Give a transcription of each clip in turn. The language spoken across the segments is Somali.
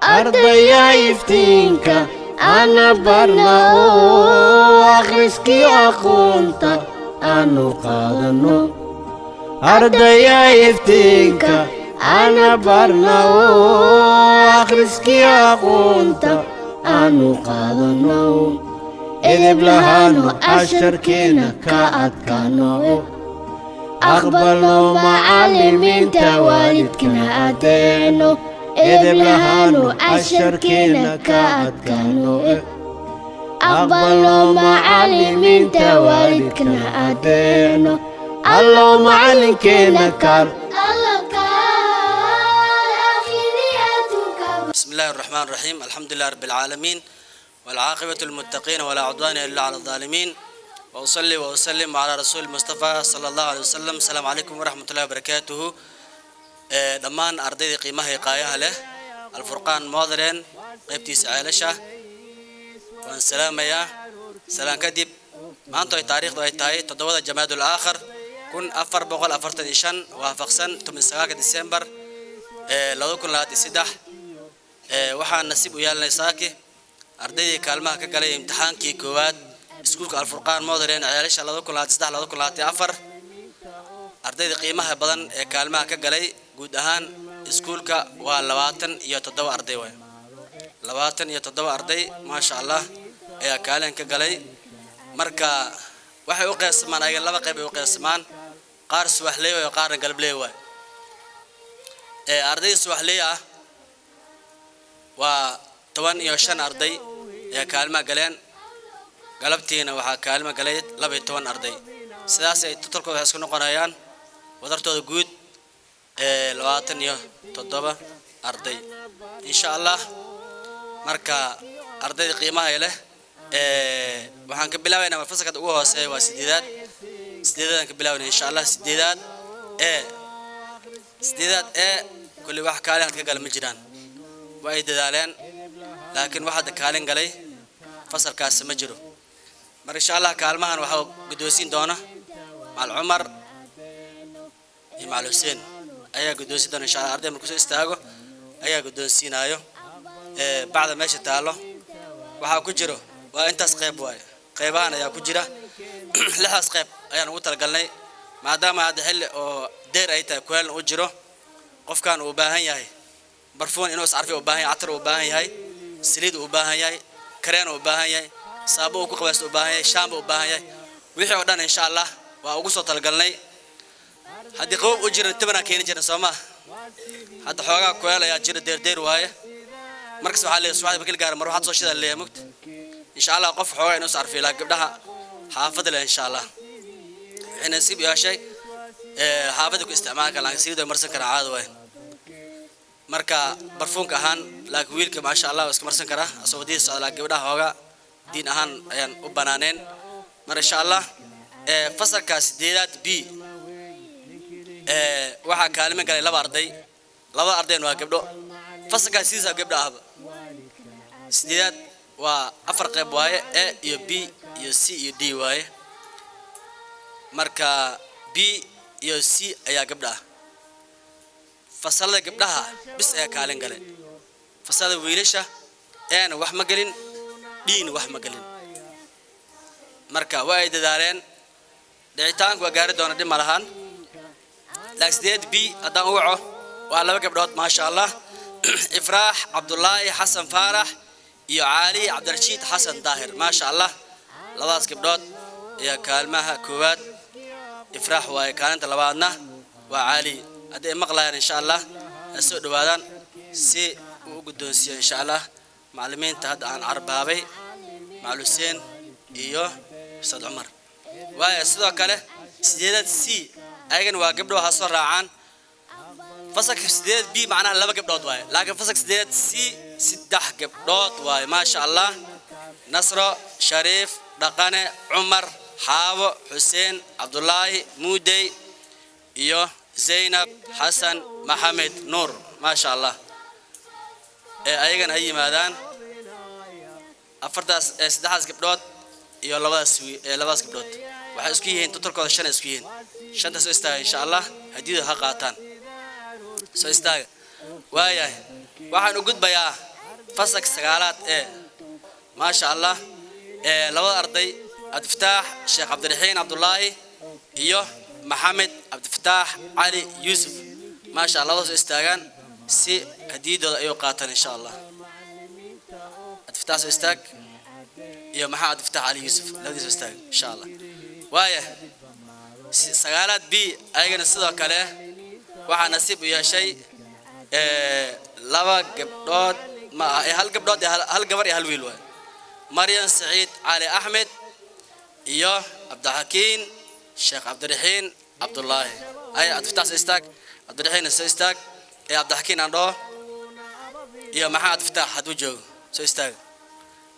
ardaya iftiinka ana barna oo akhriskii aqoonta aanu qaadano ardaya iftiinka ana barna oo akhriskii aqoonta aanu qaadano edeb lahaano casharkeena ka adkaano aqbalno macallimiinta waalidkana adeeno edeb lahaano casharkeena ka adkaano aqbalno macallimiinta waalidkana adeeno allow macallinkeena kaal بسم الله الرحمن الرحيم الحمد لله رب العالمين والعاقبة للمتقين ولا عدوان إلا على الظالمين وأصلي وأسلم على رسول المصطفى صلى الله عليه وسلم. السلام عليكم ورحمة الله وبركاته. دمان أرضي قيمة قاية له الفرقان مودرن قيبتي سعالشة والسلام يا سلام كدب ما أنتوا تاريخ ضايتاي تدوّد الجماد الآخر كن أفر بقول أفرت إيشان وافقسن تمن ساعة ديسمبر لو كن لا تسدح waxaan nasiib u yeelnay saaki ardayda kaalmaha ka galay imtixaankii koowaad iskuulka alfurqaan modern ciyaalasha 2023-2024 ardayda qiimaha badan ee kaalmaha ka galay guud ahaan iskuulka waa 27 arday way 27 arday ma sha Allah ayaa kaalin ka galay marka waxay u qeybsamaan ay laba qayb u qeybsamaan qaar subaxley iyo qaar galableey way ardayda subaxley ah و15 أرضي يا كلمة قلين قلبتينا وها كلمة قليت لبي 12 أرضي سداسة تتركوا هسكنوا قنايان وذرتوا الجود لواتن يا تضبة أرضي إن شاء الله مركا أرضي قيمة له وحن كبلاوينا مفسكت أوها سوا سديدات كبلاوينا إن شاء الله سديدات كل واحد كالين كقال مجران وأي دلالين لكن واحد كالين قالي فصل كاس مجرو مر إن شاء الله كالمهن وحاو قدوسين دونا مع العمر مع الحسين أيها قدوسين دونا إن شاء الله أرضي مركز استاغو أيها قدوسين أيو بعد ما يشتغلوا وحاو كجرو وأنت سقيب واي قيبان أيها كجرا لها سقيب أيها نقول قالني ما دام هذا حل دير أيتا كويل وجرو قف كان وباهن ياهي برفون إنه سعرفي وباهي عطر وباهي هاي سليد وباهي هاي كرين وباهي هاي صابو وكوكبس وباهي هاي شامب وباهي هاي ويحي ودان إن شاء الله وأقصو تلقلني هادي قوب أجر تبنا كيني جرن سوما هاد حوغا كويلا يا جير دير وهاي مركز وحالي سواحي بكل قارة مروحات سوشيدا اللي مكت إن شاء الله قف حوغا إنه سعرفي لا قبلها حافظ له إن شاء الله حين نسيب يا شيء حافظك استعمالك لان سيدو مرسك رعاد وين marka barfuunka ahaan laakiin wiilka ma sha Allah iska marsan kara asawdiis la gabadha hooga diin ahaan ayaan u banaaneen mar insha Allah fasalka 8 B waxa kaalmo galay laba arday waa gabdho fasalka 6 gabdho ah 8 waa afar qayb waaye A iyo B iyo C iyo D waaye marka B iyo C ayaa gabdho فصل قبلها بس كالين قالين فصل ويلشة أنا وح مقلين دين وح مقلين مركا وايد دارين دعيتان وقارد دونا دي مالهان لاكسديد بي أدان وعو وعلى قبلات ما شاء الله إفراح عبد الله حسن فارح يا علي عبد الرشيد حسن طاهر ما شاء الله لواس قبلات يا كالمها كوات إفراح ويا كانت لبعضنا وعلي هذا مقلة إن شاء الله السود وادان سي وقدوسي إن شاء الله معلمين تهد عن عربابي مع الحسين إيوه أستاذ عمر ويا سيدا كله سيدات سي أيضا واقبلوا هالصور عن فسك سيدات بي معناها لا بقبلوا واي لكن فسك سيدات سي سدح قبلوا واي ما شاء الله نصر شريف دقانة عمر حاو حسين عبد الله مودي إيوه زينب حسن محمد نور ما شاء الله أيضا هي مادان أفرد سدحاس قبلات يا لباس قبلات وحسكيين تتركوا الشن اسكيين شن تسوي استاج إن شاء الله هديد حقاتان سوي استاج وياه واحد نقول بيا فصل سجالات ما شاء الله لو أرضي عبد الفتاح الشيخ عبد الرحيم عبد الله إيوه محمد عبد الفتاح علي يوسف ما شاء الله وصل استاجان سي هديد أيوه قاتل إن شاء الله عبد الفتاح استاج إيوه محمد عبد الفتاح علي يوسف لو دي استاج إن شاء الله وايه سجالات بي أيجن الصدق كله waxaa nasiib u yeeshay laba gabdhood ma hal gabdhood hal gabar iyo hal wiil way Maryam Saciid Ali Ahmed iyo Abdulhakiin Sheikh Abdurrahim Abdullahi ay adftaas istaag Abdurrahim soo istaag ee Abdulhakiin aan dhoo iyo maxaad ftaax hadu joogo soo istaag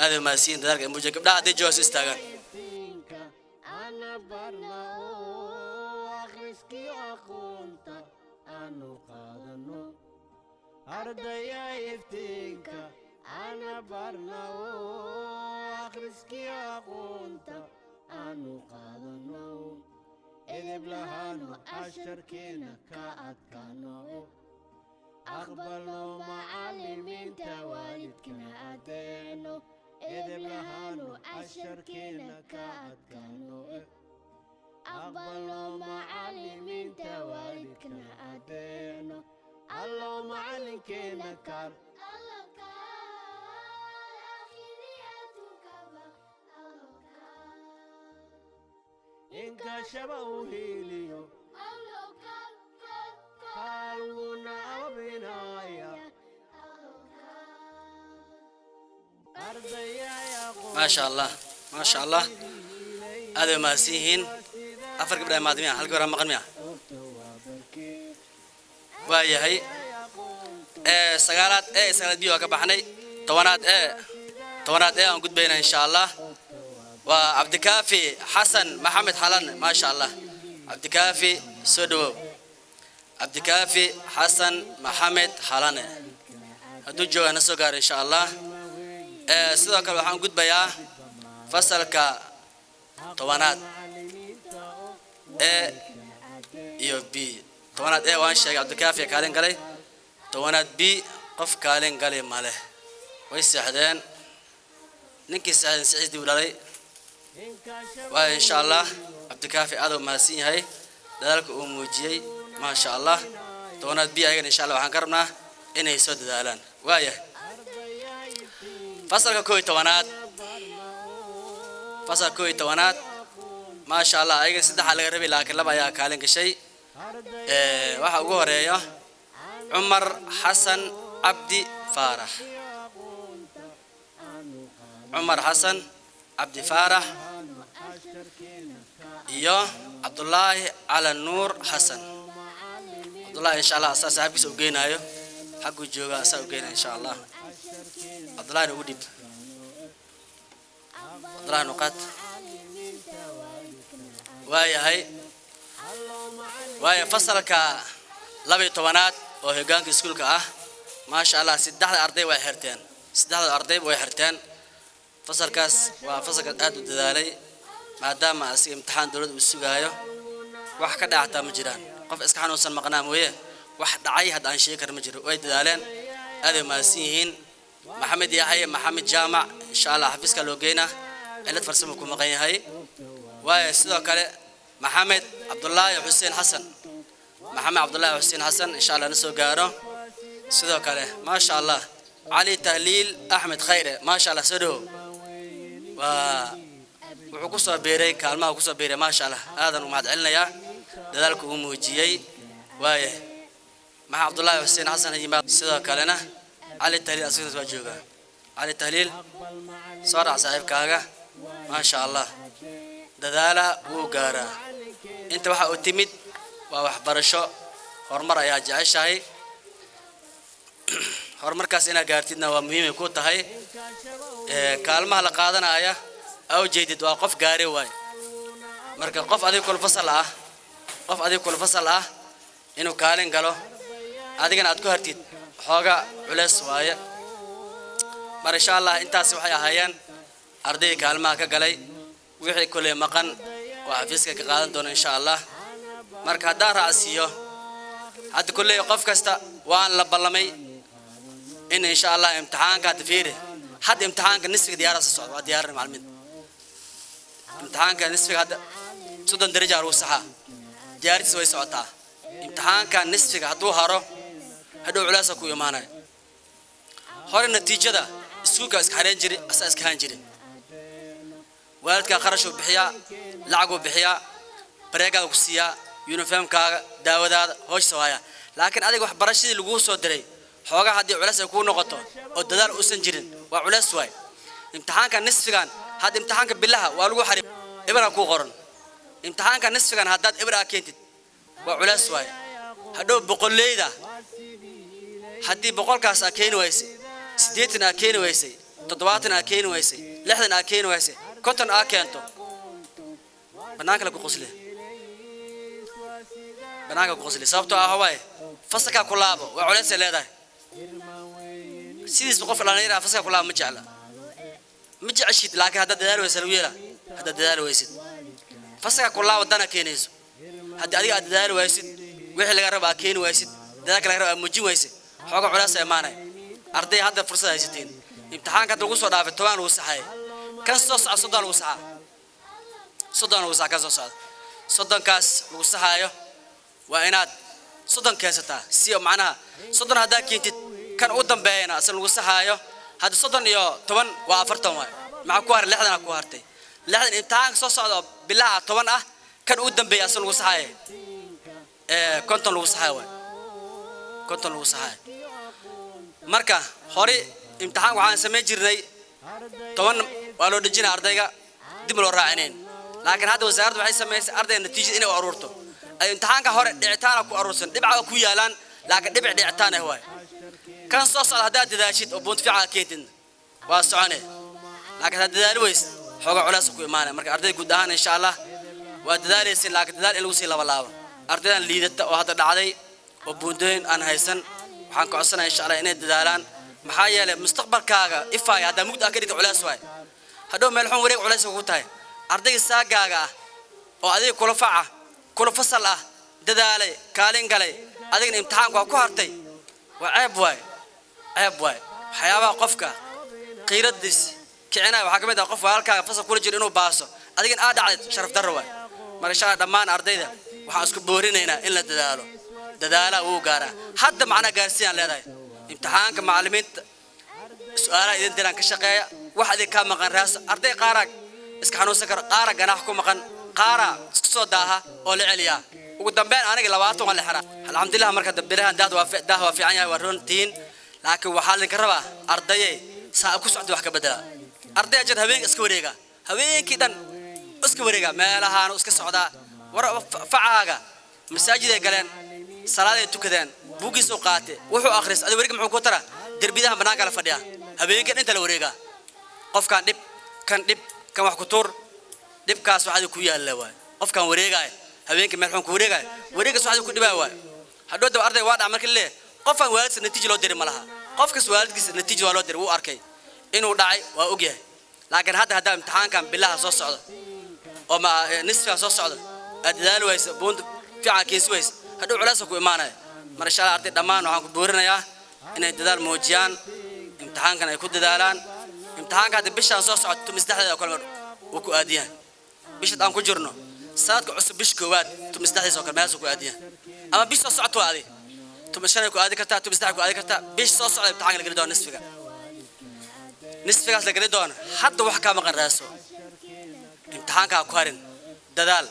aad ma siin dadka muujin gabdhaha hadii joogo soo istaagan أرضيا يفتينك أنا برناو أخرسكي أخونتا أنو قادنو إذ بلهانو أشركينا كأتكانو أقبلوا معلمين توالدكنا أدينو إذ بلهانو أشركينا كأتكانو أقبلوا معلمين توالدكنا أدينو الله معلمكنا كار الله كار آخريتك الله كار إنك شبه هيليو الله كار قالونا بنايا ما شاء الله ما شاء الله هذا ما سيهين أفرق بدأ مادمية هل قرأ مقنمية وهي هي سجالات سجالات بيوها كبحني توانات أنقد بينا إن شاء الله وعبد الكافي حسن محمد حلان ما شاء الله عبد الكافي سدو عبد الكافي حسن محمد حلان هدو جو أنا سجار إن شاء الله سيدا كلو حنقد بيا فصل ك توانات يو بي توانات وان شيء عبد الكافي كالين قالي توانات بي قف كالين قالي ماله ويسحدين نكي سعيد دي ولالي وإن شاء الله عبد الكافي هذا ماسين هاي ذلك أموجي ما شاء الله توانات بي أيضا إن شاء الله وحنكرمنا إنه يسود ذالان وياه فصل كوي توانات فصل كوي توانات ما شاء الله أيضا سدح على غربي لكن لما يا كالين كشيء waxa ugu horeeyo Umar Hassan Abdi Farah Umar Hassan Abdi Farah iyo Abdullah Ala Nur Hassan Abdullah insha Allah saaxiibkiisa u geenayo xaq u jooga asaa u geenayo insha Allah Abdullah ugu dib Abdullah nuqat waayahay waaye fasalka 12aad oo hogaanka iskuulka ah ma sha Allah saddexda arday way xirteen saddexda arday way xirteen fasalkaas waa fasalka aad u dadaalay maadaama asii imtixaan dawladda uu sugaayo wax ka dhacta ma jiraan qof iska xanuunsan maqnaa mooyee wax dhacay hadda aan sheekar ma jiro way dadaaleen aad ma siihiin Maxamed Yahya Maxamed Jaamac insha Allah xafiiska loo geeyna cilad farsamo ku maqan yahay waaye sidoo kale محمد عبد الله حسين حسن محمد عبد الله حسين حسن إن شاء الله نسوا جاره سدوا كله ما شاء الله علي تهليل أحمد خيره ما شاء الله سدوا وعكوسة بيري كلمة وعكوسة بيري ما شاء الله هذا نماد علنا يا ذلك هو موجي وايه مع عبد الله حسين حسن هجمات سدوا كلنا علي تهليل أسود وجوجا علي تهليل صار صاحب كاجا ما شاء الله دذالا وقارا انت waxa u timid waa wax barasho hormar ayaa jeceshahay horumarkaas ina gaartidna waa muhiim ku tahay kaalmaha la qaadanaya aw jeedid waa qof gaari way marka qof adiga kul fasal ah inuu kaalin galo adigana aad ku hartid xooga culeys waaye mar insha Allah intaas waxay ahaayeen arday kaalmaha ka galay wixii kule maqan waa xafiiska ka qaadan doona insha Allah marka hadaa raasiyo had kule qof kasta waan la ballamay إن شاء الله امتحان كات فيره حد امتحان كان نصف ديار الصعود وديار المعلمين امتحان كان نصف هذا سودان درجة روسها ديار سوي سعطة امتحان كان نصف هدو هارو هدو علاسة كوي مانا هور النتيجة ده السوق اسكحرين جري أساس كهان جري والد كان خرجوا بحياة لعقوا بحياة بريقة وكسية يونيفورم كا داوداد هوش سوايا لكن أديك واحد برشيد اللي صوت دري حوجا هدي علاسة يكون نقطة والددار أسن جرين وعلاس سواي امتحان كان نصف كان هذا امتحان كان بالله والو حريم إبرة كو قرن امتحان كان نصف كان هداد إبرة كنت وعلاس سواي هدو بقول لي ده هدي بقول كاس أكين ويسي سديتنا أكين ويسي تطواتنا أكين ويسي لحدنا أكين ويسي كنتن أكينتو بناك لك قصلي بناك قصلي صابتو هواي فسكا كلابو وعلاس ليدا سيدس بقف لانيرا فسكا كلاب مجعله مجع شيء لكن هذا دلال ويسلويلا هذا دلال ويسد فسكا كلاب ودنا كينيسو هذا أديك دلال ويسد وحي لقى ربع كين ويسد ذاك لقى ربع مجي ويسد حاجة علاس إيمانه أرضي هذا فرصة هيستين امتحان كده وصل دافع طبعا وصحي كان صدق وصحة صدق وصحة كان صدق كاس وصحة وإناد صدق كاستا سيو معناها صدق هذا كنت كان قدام بينا أصل وصحة هذا صدق يو طبعا وافرتهم مع كوار لحدنا كوارتي لحد امتحان صدق بالله طبعا كان قدام بي أصل وصحة كنت وصحة marka hore imtixaan waxaan sameey jirnay 10 waa loo dhijin ardayga dib loo raacineen laakiin hadda wasaaraddu waxay sameeyay ardayga natiijada inay u aruurto ay imtixaanka hore dhicitaana ku aruursan dhibca ku yaalaan laakiin dhibic dhicitaana way kan soo socda hadaad dadaashid oo bunt fiican keedin waa soconay laakiin hadaad dadaal weys xoga culays ku imaanay marka ardayga guud ahaan insha Allah waa dadaalaysin laakiin dadaal lagu sii laba ardaydan liidata oo hadda dhacday oo buundeen aan haysan waxaan ku codsanayaa insha Allah inay dadaalaan maxaa yeelay mustaqbalkaaga ifaay hada mugd ah ka dhigto culays waay hadhow meel xun wareeg culays ugu tahay ardayga saagaaga oo adiga kula faca kula fasal ah dadaalay kaalin galay adigna imtixaanku waa ku hartay waa ceeb waay waxyaabaha qofka qiiradiis kicina waxa kamid ah qof walaalkaaga fasal kula jiro inuu baaso adigna aad dhacday sharaf darro waay mar insha Allah dhammaan ardayda waxaan isku boorinaynaa in la dadaalo uu gaara hadda macna gaarsiin leedahay imtixaanka macallimiinta su'aalaha idin diraan ka shaqeeya wax idin ka maqan raas arday qaarag iska xanuunsan kara qaarag ganax ku maqan qaara isku soo daaha oo la celiya ugu dambeyn aniga 20 wala xira alxamdulillah marka dabirahan daah waa fiican yahay warontiin laakiin waxa la ka rabaa ardaye saa ku socdo wax ka bedela arday ajad habeen iska wareega habeenkii dhan iska wareega meelahaan iska socda war facaaga masaajid galeen salaad ay tukadeen buugiis oo qaatay wuxuu akhris adiga wareeg muxuu ku tara darbidaha banaanka la fadhiya habeenkii inta la wareega qofkan kan wax ku tuur dibkaas waxa ku yaala waay qofkan wareegay habeenkii meel xun ku wareegay wareegas waxa ku dhibaa waay hadhow dab arday waa dhac markii le qofan waalidkiisa natiijo loo diray malaha qofkas waalidkiisa natiijo waa loo diray uu arkay inuu dhacay waa ogyahay laakiin hadda imtixaankan billaha soo socdo oo ma nisfa soo socdo addaal waysa buund fiican kiis ways hadhow culays ku imaanay mar insha Allah arday dhamaan waxaan ku boorinayaa inay dadaal muujiyaan imtixaankan ay ku dadaalaan imtixaanka hadda bishan soo socdo misdaxda oo kale uu ku aadiyaa bishad aan ku jirno saadka cusub bish koowaad misdaxdiisa oo kale meesha ku aadiyaa ama bish soo socdo aadi tumashan ku aadi kartaa misdax ku aadi kartaa bish soo socdo imtixaanka la gali doono nisfigaas la gali doono hadda wax ka maqan raaso imtixaanka ku harin dadaal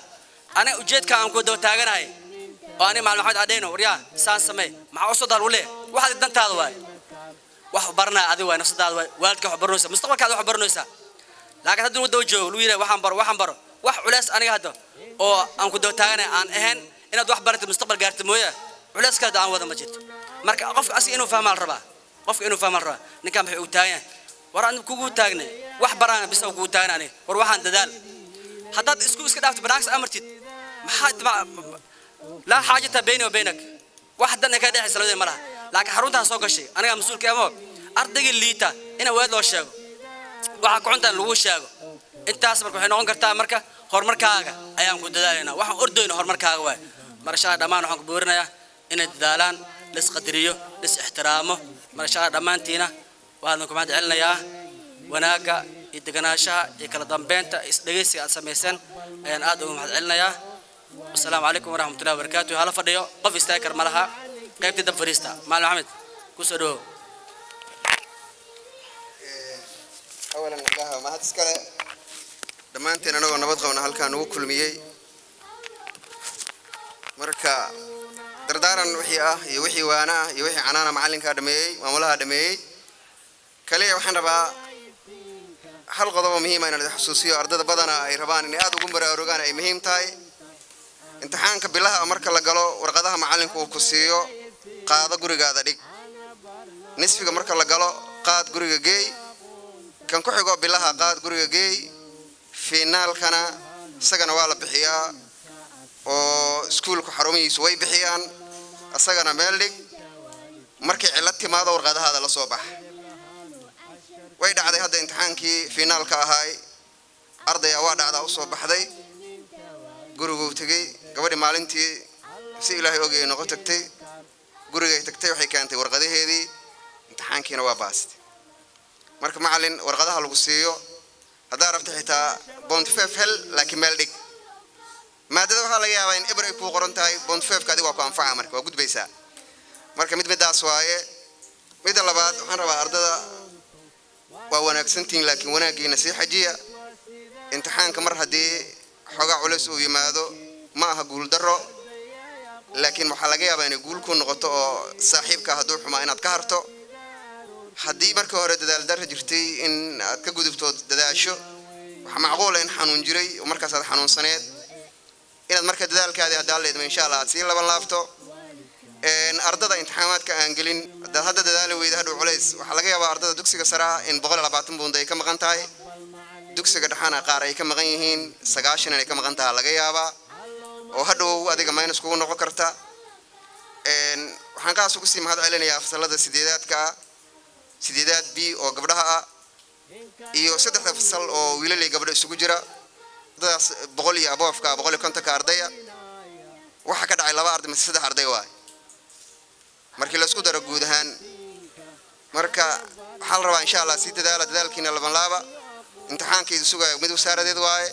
ana ujeedka aan ku daba taaganahay oo ani maal maxamed adeeno wariyaa saan samee maxaa u soo dal wule waxa dantaada waay wax barna adiga waay nafsadaada waay waalidka wax baranaysa mustaqbalkaada wax baranaysa laakiin haddii uu daba joogo lu yiraahdo waxaan baro wax culays aniga hadda oo aan ku daba taaganahay aan ahayn inaad wax barato mustaqbal gaarto mooyaa culays kale aan wada ma jirto marka qofka asi inuu fahmaan rabaa ninka maxay u taagan war aan kugu taagnay wax baraan bis oo kugu taagnay war waxaan dadaal haddaad iska dhaafto banaanka amartid maxaa لا حاجة بيني وبينك واحد دنا كده يحصل له مرة لكن حرونتها سوق شيء أنا مسؤول كأمه أرضي الليتا إنا واد لو شاقو واحد كونتا لو شاقو أنت أسمع كحنا عنكرتا مركا هور مركا أيام كده دالنا واحد أردن هور مركا واي مرشاد دمان وحنا كبرنا يا إن الدالان لس قدريه لس احترامه mar insha Allah dhamaantiina waxaan ku mahad celinayaa wanaaga iyo deganaanshaha iyo kala dambeynta isdhageysiga aad sameeysan ayaan aad ugu mahad celinayaa. Assalaamu calaykum waraxmatullaahi wabarakaatuh. hala fadhiyo qof istaakar malaha qaybta dab fariista Macallin Maxamed ku soo dhawo. أولاً الله ما هتسكله دمانتين أنا ونبض قونا هالكان وكلمية مركا دردارا يوحي وانا يوحي عنانا معلن كادمي ومولها دمي كلي وحنا بقى حلقة ضوء مهمة إن الحسوسية أرض بدنا يربان إني أدو جمبر أورجان أي مهم تاي امتحان كبلها أمرك لقالو ورقدها معلن كوكسيو قاعدة جوري قاعدة ديك نسبة أمرك لقالو قاعد جوري جاي كان كحجوا بالله قاد قرية جاي فينال كنا سجن ولا بحياة أو سكول كحرمي سوي بحيان السجن مالك مركي علتي ما دور غدا هذا الصباح ويدا على هذا امتحان كي فينال كهاي أرضي أواد على الصباح ذي قرية تجي قبل مالنتي سيله يوجي نقطتي قرية تكتي وحي كانت ورقده هذه امتحان كي نواباست marka macallin warqadaha lagu siiyo hadaa rabta xitaa bond 5 hel laakiin meel dhig maadada waxa laga yaabaa in ibray ku qoran tahay bond 5 ka adiga waa ku anfacaa marka waa gudbaysaa marka midaas waaye mid labaad waxaan rabaa ardada waa wanaagsantiin laakiin wanaagiina si xajiya imtixaanka mar hadii xogaa culus uu yimaado ma aha guul daro laakiin waxa laga yaabaa in guul ku noqoto oo saaxiibka haduu xumaa inaad ka harto haddii marka hore dadaal darro jirtay in aad ka gudubto dadaasho waxa macquul ah in xanuun jiray oo markaas aad xanuunsaneed inaad marka dadaalkaadii hadda leedahay insha Allah aad si laban laafto ardada imtixaanaadka aan gelin hadda dadaal weeyda hadhow culays waxa laga yaabaa ardada dugsiga sare in 120 buund ay ka maqan tahay dugsiga dhaxana qaar ay ka maqan yihiin 90 ay ka maqan tahay laga yaabaa oo hadhow adiga minus kugu noqon karta waxaan kaas ugu sii mahad celinayaa fasalada sideedaadka sideedaad B oo gabdhaha iyo saddex fasal oo wiilal gabdho isugu jira dadaas 100 iyo aboofka 150 ka ardaya waxa ka dhacay laba arday ama saddex arday waay markii la isku daro guud ahaan marka hal raba insha Allah si dadaalkiina laban laaba imtixaankiisa sugayo mid wasaaradeed waay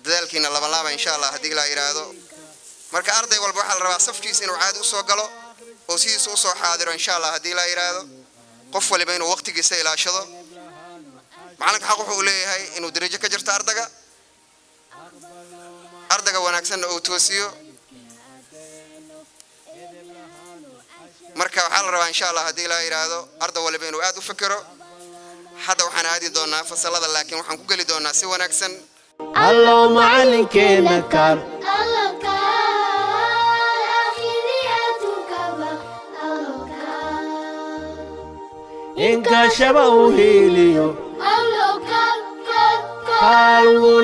dadaalkiina laban laaba insha Allah hadii la yiraahdo marka arday walba waxa la rabaa safkiisa inuu caadi u soo galo oo sidiisa u soo xaadiro insha Allah hadii la yiraahdo qof waliba inuu waqtigiisa ilaashado macallinka xaq wuxuu leeyahay inuu darajo ka jirto ardayga wanaagsan oo toosiyo marka waxa la rabaa insha Allah hadii la yiraahdo arday waliba inuu aad u fikiro hadda waxaan aadi doonaa fasalada laakiin waxaan ku gali doonaa si wanaagsan الله معلنكينا كان الله كان آخرياتك الله كان إنك شبه هيليو الله كان قالوا